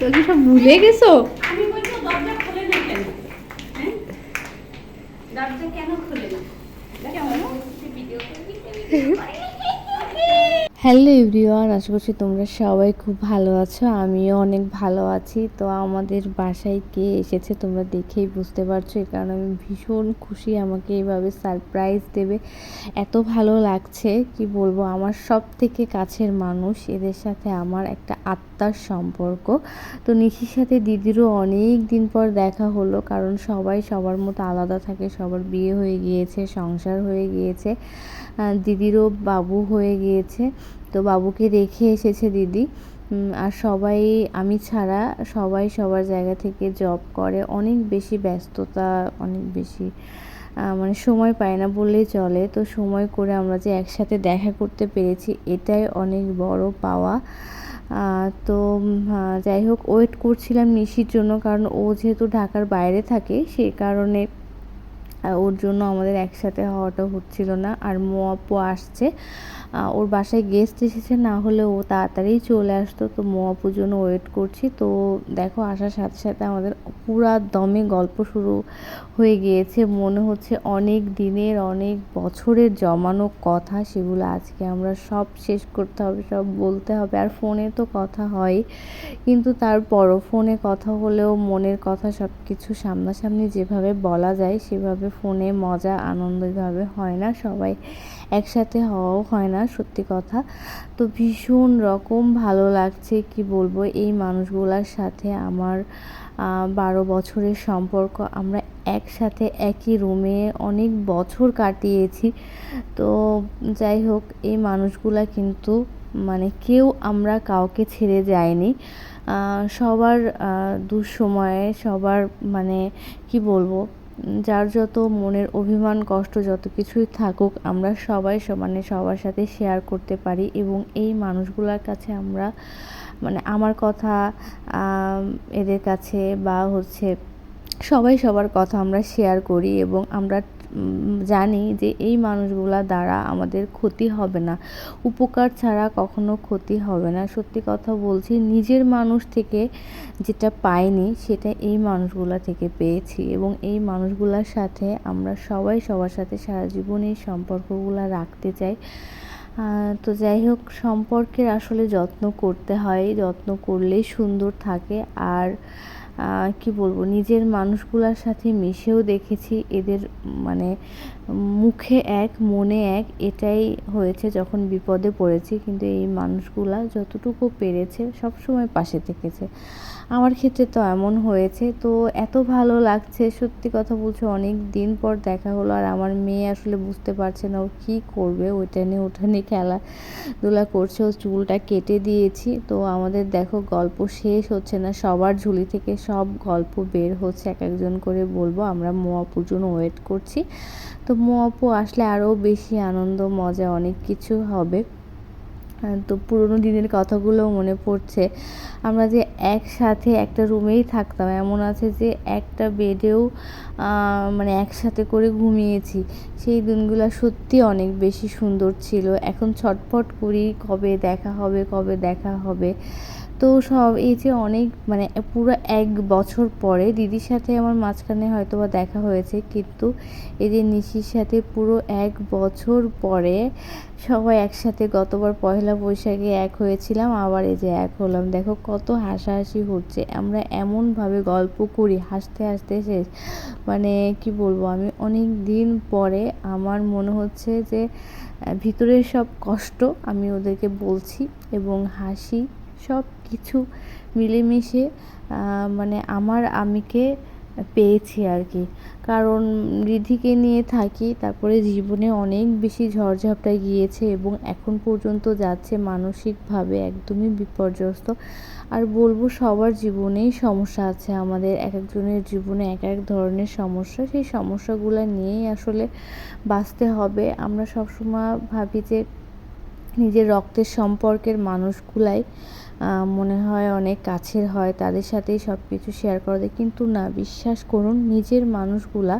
তো কি সব ভুলে গেছো? আমি বলছি দরজা খুলে না কেন? হ্যাঁ, দরজা কেন খুলে না? কেমন ভিডিও করবি? হ্যালো এভরিওয়ান, আশা করছি তোমরা সবাই খুব ভালো আছো। আমিও অনেক ভালো আছি। তো আমাদের বাসায় কে এসেছে তোমরা দেখেই বুঝতে পারছো, এই কারণে আমি ভীষণ খুশি। আমাকে এইভাবে সারপ্রাইজ দেবে, এত ভালো লাগছে কি বলবো। আমার সব থেকে কাছের মানুষ, এদের সাথে আমার একটা আত্মার সম্পর্ক। তো নিশির সাথে দিদিরও অনেক দিন পর দেখা হলো, কারণ সবাই সবার মতো আলাদা থাকে। সবার বিয়ে হয়ে গিয়েছে, সংসার হয়ে গিয়েছে, দিদিরও বাবু হয়ে গিয়েছে। তো বাবুকে রেখে এসেছে দিদি। আর সবাই, আমি ছাড়া সবাই সবার জায়গা থেকে জব করে, অনেক বেশি ব্যস্ততা, অনেক বেশি মানে সময় পায় না বললেই চলে। তো সময় করে আমরা যে একসাথে দেখা করতে পেরেছি, এটাই অনেক বড় পাওয়া। তো যাই হোক, ওয়েট করছিলাম নিশির জন্য, কারণ ও যেহেতু ঢাকার বাইরে থাকে, সেই কারণে ওর জন্য আমাদের একসাথে হওয়াটা হচ্ছিল না। আর আপু আসছে, ওর বাসায় গেস্ট এসেছে, না হলে ও তাড়াতাড়ি চলে আসতো। তো আপুর জন্য ওয়েট করছি। তো দেখো, আসার সাথে সাথে আমাদের পুরা দমে গল্প শুরু হয়ে গিয়েছে। মনে হচ্ছে অনেক দিনের, অনেক বছরের জমানো কথা, সেগুলো আজকে আমরা সব শেষ করতে হবে, সব বলতে হবে। আর ফোনে তো কথা হয়, কিন্তু তারপরও ফোনে কথা হলেও মনের কথা সব কিছু সামনাসামনি যেভাবে বলা যায়, সেভাবে ফোনে মজা আনন্দভাবে হয় না, সবাই একসাথে হওয়াও হয় না, সত্যি কথা। তো ভীষণ রকম ভালো লাগছে, কি বলবো। এই মানুষগুলোর সাথে আমার 12 বছরের সম্পর্ক। আমরা একসাথে একই রুমে অনেক বছর কাটিয়েছি। তো যাই হোক, এই মানুষগুলা কিন্তু মানে কেউ আমরা কাউকে ছেড়ে যায়নি। সবার দুঃসময়ে, সবার মানে কি বলবো, যার যত মনের অভিমান, কষ্ট যত কিছুই থাকুক, আমরা সবাই সমানে সবার সাথে শেয়ার করতে পারি। এবং এই মানুষগুলোর কাছে আমরা মানে আমার কথা এদের কাছে বা হচ্ছে সবাই সবার কথা আমরা শেয়ার করি, এবং আমরা জানি যে এই মানুষগুলা দ্বারা আমাদের ক্ষতি হবে না, উপকার ছাড়া কখনো ক্ষতি হবে না। সত্যি কথা বলছি, নিজের মানুষ থেকে যেটা পাইনি, সেটা এই মানুষগুলা থেকে পেয়েছি। এবং এই মানুষগুলোর সাথে আমরা সবাই সবার সাথে সারা জীবন এই সম্পর্কগুলো রাখতে চাই। তো যাই হোক, সম্পর্কের আসলে যত্ন করতে হয়, যত্ন করলেই সুন্দর থাকে। আর কি বলবো, নিজের মানুষগুলোর সাথে মিশেও দেখেছি, এদের মানে মুখে এক মনে এক, এটাই হয়েছে যখন বিপদে পড়েছি। কিন্তু এই মানুষগুলা যতটুকু পেরেছে সবসময় পাশে থেকেছে। আমার ক্ষেত্রে তো এমন হয়েছে। তো এত ভালো লাগছে, সত্যি কথা বলছি, অনেক দিন পর দেখা হলো। আর আমার মেয়ে আসলে বুঝতে পারছে না ও কী করবে, ওইটা নিয়ে ওটা নিয়ে খেলাধুলা করছে। ও চুলটা কেটে দিয়েছি। তো আমাদের দেখো, গল্প শেষ হচ্ছে না, সবার ঝুলি থেকে সব গল্প বের হচ্ছে, এক একজন করে বলবো। আমরা আপুর জন্য ওয়েট করছি। তো আপু আসলে আরও বেশি আনন্দ, মজা, অনেক কিছু হবে। তো পুরোনো দিনের কথাগুলো মনে পড়ছে। আমরা যে একসাথে একটা রুমেই থাকতাম, এমন আছে যে একটা বেডেও মানে একসাথে করে ঘুমিয়েছি। সেই দিনগুলো সত্যি অনেক বেশি সুন্দর ছিল। এখন ছটফট করি, কবে দেখা হবে, কবে দেখা হবে। তো সব এই যে অনেক মানে পুরো 1 বছর পরে দিদির সাথে আমার মাঝখানে হয়তো বা দেখা হয়েছে, কিন্তু এই যে নিশির সাথে পুরো 1 বছর পরে সবাই একসাথে, গতবার পয়লা বৈশাখে এক হয়েছিলাম, আবার এই যে এক হলাম। দেখো কত হাসাহাসি হচ্ছে, আমরা এমনভাবে গল্প করি, হাসতে হাসতে শেষ। মানে কি বলবো, আমি অনেক দিন পরে আমার মনে হচ্ছে যে ভিতরের সব কষ্ট আমি ওদেরকে বলছি, এবং হাসি, সব কিছু মিলেমিশে মানে আমার আমিকে পেয়েছি আর কি। কারণ রিধিকে নিয়ে থাকি, তারপরে জীবনে অনেক বেশি ঝড়ঝাপটায় গিয়েছে, এবং এখন পর্যন্ত যাচ্ছে, মানসিকভাবে একদমই বিপর্যস্ত। আর বলবো, সবার জীবনেই সমস্যা আছে, আমাদের এক একজনের জীবনে এক এক ধরনের সমস্যা। সেই সমস্যাগুলো নিয়েই আসলে বাঁচতে হবে। আমরা সবসময় ভাবি যে নিজের রক্তের সম্পর্কের মানুষগুলাই মনে হয় অনেক কাছের হয়, তাদের সাথেই সব কিছু শেয়ার করা যায়, কিন্তু না, বিশ্বাস করুন, নিজের মানুষগুলা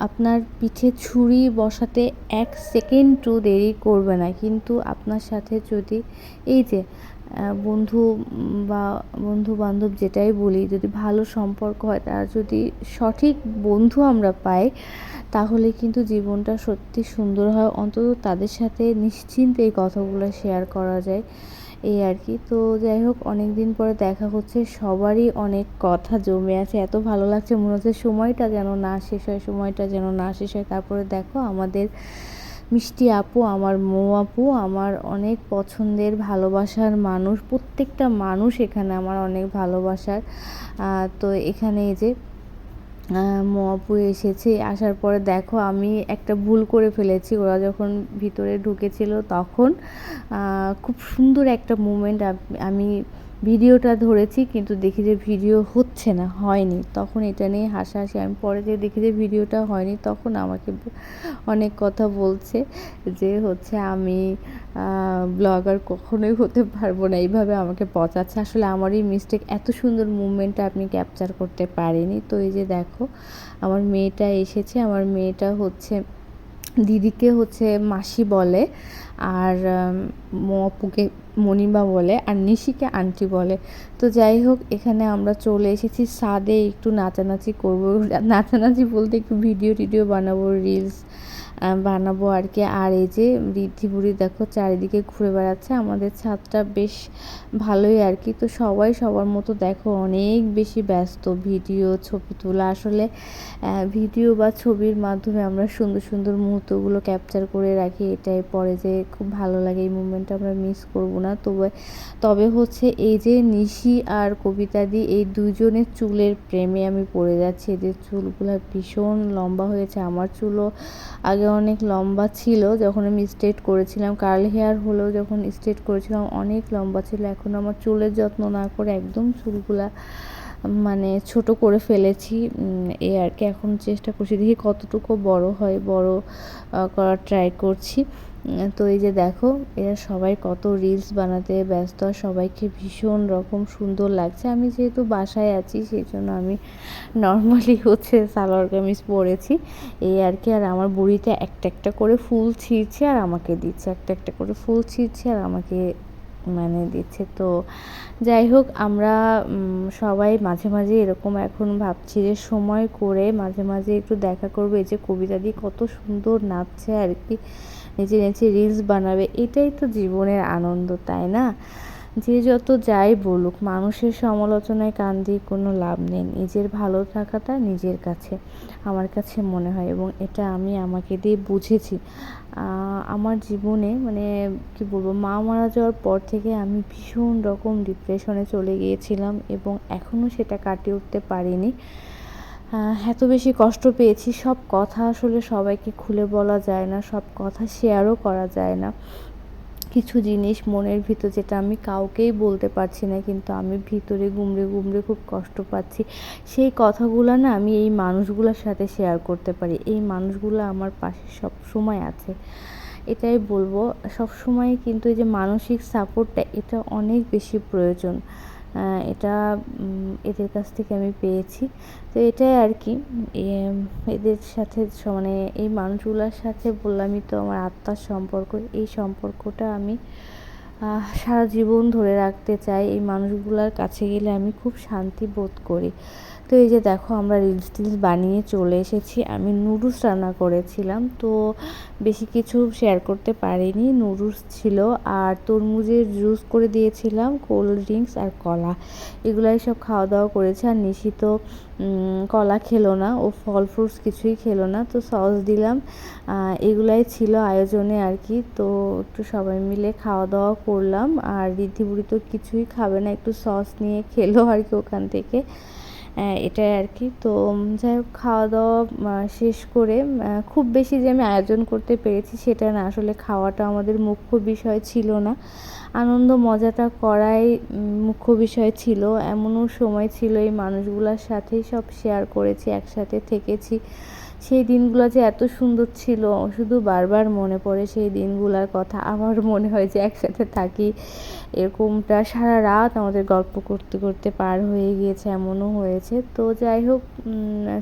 আপনার পিঠে ছুরি বসাতে 1 সেকেন্ডও দেরি করবে না। কিন্তু আপনার সাথে যদি এই যে বন্ধু বা বন্ধু-বান্ধব যেটাই বলি, যদি ভালো সম্পর্ক হয়, তারা যদি সঠিক বন্ধু আমরা পাই, তাহলে কিন্তু জীবনটা সত্যি সুন্দর হয়। অন্তত তাদের সাথে নিশ্চিন্তে এই কথাগুলো শেয়ার করা যায়, এই আর কি। তো যাই হোক, অনেক দিন পরে দেখা হচ্ছে, সবারই অনেক কথা জমে আছে। এত ভালো লাগছে, মনে হচ্ছে সময়টা যেন না শেষ হয়, সময়টা যেন না শেষ হয়। তারপরে দেখো আমাদের মিষ্টি আপু, আমার মৌ আপু, আমার অনেক পছন্দের ভালোবাসার মানুষ, প্রত্যেকটা মানুষ এখানে আমার অনেক ভালোবাসার। তো এখানে এই যে মৌ আপু এসেছে। আসার পরে দেখো আমি একটা ভুল করে ফেলেছি। ওরা যখন ভিতরে ঢুকেছিল তখন খুব সুন্দর একটা মুমেন্ট আমি ভিডিওটা ধরেছি, কিন্তু দেখি যে ভিডিও হচ্ছে না, হয়নি। তখন এটা নিয়ে হাসাহাসি। আমি পরে যে দেখি যে ভিডিওটা হয়নি, তখন আমাকে অনেক কথা বলছে যে হচ্ছে আমি ব্লগার কখনোই হতে পারবো না, এইভাবে আমাকে পচাচ্ছে। আসলে আমারই মিস্টেক, এত সুন্দর মুভমেন্টটা আপনি ক্যাপচার করতে পারিনি। তো এই যে দেখো আমার মেয়েটা এসেছে। আমার মেয়েটা হচ্ছে দিদিকে হচ্ছে মাসি বলে, আর আপুকে মণিমা বলে, আর নিশিকে আন্টি বলে। তো যাই হোক, এখানে আমরা চলে এসেছি ছাদে, একটু নাচানাচি করব। নাচানাচি বলতে একটু ভিডিও টিডিও বানাবো, রিলস বানাবো আর কি। আর এই যে ঋদ্ধি বুড়ি দেখো চারিদিকে ঘুরে বেড়াচ্ছে। আমাদের ছাদটা বেশ ভালোই আর কি। তো সবাই সবার মতো দেখো অনেক বেশি ব্যস্ত ভিডিও ছবি তোলা। আসলে ভিডিও বা ছবির মাধ্যমে আমরা সুন্দর সুন্দর মুহূর্তগুলো ক্যাপচার করে রাখি, এটাই পরে যে খুব ভালো লাগে। এই মুমেন্টটা আমরা মিস করব না। তবে হচ্ছে এই যে নিশি আর কবিতাদি, এই দুজনের চুলের প্রেমে আমি পড়ে যাচ্ছি। এদের চুলগুলো ভীষণ লম্বা হয়েছে। আমার চুলও আগে অনেক লম্বা ছিল, যখন আমি স্ট্রেট করেছিলাম, কার্ল হেয়ার হলেও যখন স্ট্রেট করেছিলাম অনেক লম্বা ছিল। এখন আমার চুলের যত্ন না করে একদম চুলগুলা মানে ছোট করে ফেলেছি, এই আর কি। এখন চেষ্টা করছি, দেখি কতটুকু বড় হয়, বড় করার ট্রাই করছি। তো এই যে দেখো এরা সবাই কত রিলস বানাতে ব্যস্ত, আর সবাইকে ভীষণ রকম সুন্দর লাগছে। আমি যেহেতু বাসায় আছি, সেই জন্য আমি নর্মালি হচ্ছে সালোয়ার কামিজ পরেছি, এই আর কি। আর আমার বুড়িতে একটা একটা করে ফুল ছিঁড়ছে আর আমাকে দিচ্ছে, একটা একটা করে ফুল ছিঁড়ছে আর আমাকে মানে দিচ্ছে। তো যাই হোক, আমরা সবাই মাঝে মাঝে এরকম এখন ভাবছি যে সময় করে মাঝে মাঝে একটু দেখা করবো। এই যে কবিতাদি কত সুন্দর নাচছে আর কি, নেচে নেচে রিলস বানাবে। এটাই তো জীবনের আনন্দ, তাই না? যে যত যাই বলুক, মানুষের সমালোচনায় কান দিয়ে কোনো লাভ নেই। নিজের ভালো থাকাটা নিজের কাছে, আমার কাছে মনে হয়, এবং এটা আমি আমাকে দিয়ে বুঝেছি। আমার জীবনে মানে কি বলবো, মা মারা যাওয়ার পর থেকে আমি ভীষণ রকম ডিপ্রেশনে চলে গিয়েছিলাম, এবং এখনও সেটা কাটিয়ে উঠতে পারিনি। এত বেশি কষ্ট পেয়েছি, সব কথা আসলে সবাইকে খুলে বলা যায় না, সব কথা শেয়ারও করা যায় না। কিছু জিনিস মনের ভিতর যেটা আমি কাউকেই বলতে পারছি না, কিন্তু আমি ভিতরে গুমড়ে গুমড়ে খুব কষ্ট পাচ্ছি। সেই কথাগুলো না আমি এই মানুষগুলোর সাথে শেয়ার করতে পারি। এই মানুষগুলো আমার পাশে সব সময় আছে, এটাই বলবো। সব সময় কিন্তু এই যে মানসিক সাপোর্টটা, এটা অনেক বেশি প্রয়োজন। এটা এদের কাছ থেকে আমি পেয়েছি। তো এটাই আর কি। এদের সাথে মানে এই মানুষগুলোর সাথে বললামই তো আমার আত্মার সম্পর্ক, এই সম্পর্কটা আমি সারা জীবন ধরে রাখতে চাই। এই মানুষগুলোর কাছে গেলে আমি খুব শান্তি বোধ করি। তো এই যে দেখো আমরা রিলস টিলস বানিয়ে চলে এসেছি। আমি নুডলস রান্না করেছিলাম, তো বেশি কিছু শেয়ার করতে পারিনি। নুডলস ছিল, আর তরমুজের জুস করে দিয়েছিলাম, কোল্ড ড্রিঙ্কস আর কলা, এগুলাই সব খাওয়া দাওয়া করেছে। আর নিশি তো কলা খেলো না, ও ফল ফ্রুটস কিছুই খেলো না, তো সস দিলাম। এগুলাই ছিল আয়োজনে আর কি। তো একটু সবাই মিলে খাওয়া দাওয়া করলাম। আর ঋদ্ধি বুড়ি তো কিছুই খাবে না, একটু সস নিয়ে খেলো আর কি ওখান থেকে, এটাই আর কি। তো যাই হোক, খাওয়া দাওয়া শেষ করে খুব বেশি যে আমি আয়োজন করতে পেরেছি সেটা না, আসলে খাওয়াটা আমাদের মুখ্য বিষয় ছিল না, আনন্দ মজাটা করাই মুখ্য বিষয় ছিল। এমনও সময় ছিল এই মানুষগুলোর সাথেই সব শেয়ার করেছি, একসাথে থেকেছি, সেই দিনগুলো যে এত সুন্দর ছিল, শুধু বারবার মনে পড়ে সেই দিনগুলোর কথা। আমার মনে হয় যে একসাথে থাকি, এরকমটা সারা রাত আমাদের গল্প করতে করতে পার হয়ে গিয়েছে, এমনও হয়েছে। তো যাই হোক,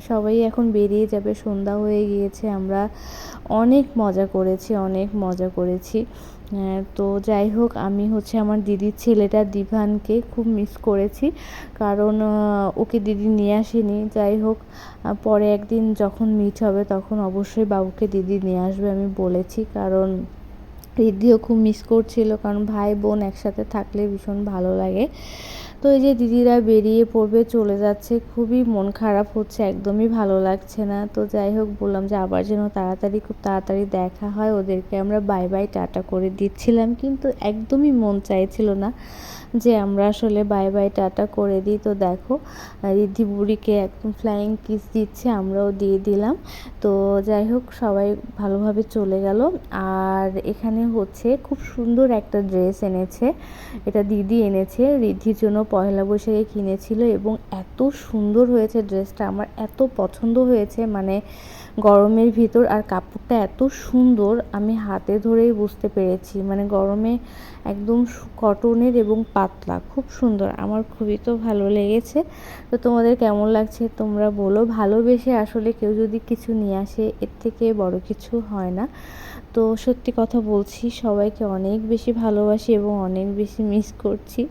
সবাই এখন বেরিয়ে যাবে, সন্ধ্যা হয়ে গিয়েছে। আমরা অনেক মজা করেছি, অনেক মজা করেছি। তো যাই হোক, আমি হচ্ছে আমার দিদির ছেলেটা দিভানকে খুব মিস করেছি, কারণ ওকে দিদি নিয়ে আসেনি। যাই হোক, পরে একদিন যখন মিট হবে তখন অবশ্যই বাবুকে দিদি নিয়ে আসবে, আমি বলেছি। কারণ রিদ্ধিও খুব মিস করছিল, কারণ ভাই বোন একসাথে থাকলে ভীষণ ভালো লাগে। তো এই যে দিদিরা বেরিয়ে পড়বে, চলে যাচ্ছে, খুবই মন খারাপ হচ্ছে, একদমই ভালো লাগছে না। তো যাই হোক, বললাম যে আবার যেন খুব তাড়াতাড়ি দেখা হয়। ওদেরকে আমরা বাই বাই টাটা করে দিচ্ছিলাম, কিন্তু একদমই মন চাইছিল না যে আমরা আসলে বাই বাই টাটা করে দিই। তো দেখো, রিদ্ধি বুড়িকে একদম ফ্লাইং কিস দিচ্ছে, আমরাও দিয়ে দিলাম। তো যাই হোক, সবাই ভালোভাবে চলে গেল। আর এখানে হচ্ছে খুব সুন্দর একটা ড্রেস এনেছে, এটা দিদি এনেছে, রিদ্ধির জন্য পয়লা বৈশাখে কিনেছিল, এবং এত সুন্দর হয়েছে ড্রেসটা, আমার এত পছন্দ হয়েছে, মানে গরমের ভিতর, আর কাপড়টা এত সুন্দর, আমি হাতে ধরেই বুঝতে পেরেছি, মানে গরমে একদম কটনের এবং পাতলা, খুব সুন্দর, আমার খুবই তো ভালো লেগেছে। তো তোমাদের কেমন লাগছে তোমরা বলো। ভালোবেসে আসলে কেউ যদি কিছু নিয়ে আসে, এর থেকে বড় কিছু হয় না। তো সত্যি কথা বলছি, সবাইকে অনেক বেশি ভালোবাসি এবং অনেক বেশি মিস করছি।